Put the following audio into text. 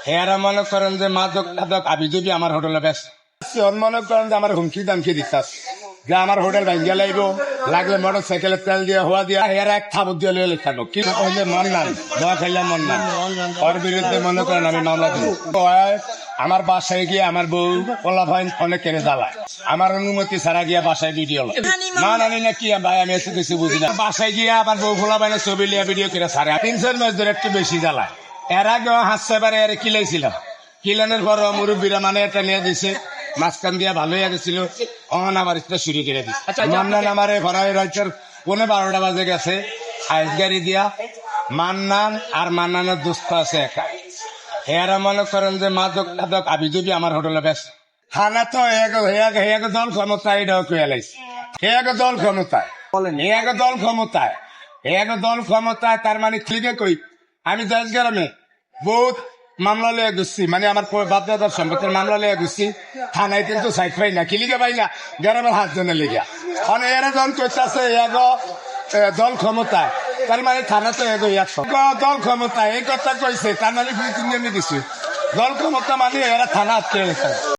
এরা মনে করেন যে মাদক টাদক আবি যদি আমার হোটেলে ব্যস্ত মনে করেন যে আমার হুমকি দামকি দিচ্ছাস যে আমার হোটেল ভাঙ্গিয়া লাগবো লাগলে মোটর সাইকেলের তেল দিয়ে হওয়া দিয়া এরা এক থাবত দিয়ে লয়ে লেখানো কি কইলে মন নান দোয়া খাইলাম মন নান ওর বিরুদ্ধে মনে করেন আমি মামলা দিব আমার বাসায় গিয়ে আমার বউ কলা ভাই অনেক কেনে জ্বালায় আমার অনুমতি ছাড়া গিয়া বাসায় ভিডিও না নানি না কি ভাই আমি এসে কিছু বুঝি না বাসায় গিয়ে আমার বউ খোলা ভাই ছবি লিয়া ভিডিও করে ছাড়ে 300 মাস ধরে একটু বেশি জ্বালায় এর আগে হাসতে পারে এর কিলাইছিলাম কিলানোর পর মুরব্বীরা মানে এটা নিয়ে দিছে মাঝখান দিয়া ভালো হয়ে গেছিল অহন আবার এটা শুরু করে দিচ্ছে মান্নান আমার ভরাই রাইতের 12:15 বাজে গেছে আইস গাড়ি দিয়া মান্নান আর মান্নানের দোস্ত আছে একা এরা মনে করেন যে মাদক টাদক আবি যদি আমার হোটেলে ব্যস্ত থানা তো এক দল ক্ষমতায় এটাও কয়ে লাইছে এক দল ক্ষমতায় বলেন এক দল ক্ষমতায় তার মানে ক্লিকে কই আমি দেশ গ্রামে বহুত মামলা লয়ে ঘুরছি মানে আমার বাপ দাদার সম্পত্তির মামলা লয়ে ঘুরছি থানায় কিন্তু সাইড পাই না কিলিকে পাই না গ্রামের 5 জনের লেগে মানে এরা যখন করতেছে এক দল ক্ষমতায় তার মানে থানা তো এগো দল ক্ষমতায় এই কথা কইছে তার মানে দিছি দল ক্ষমতা মানে এরা থানা আটকে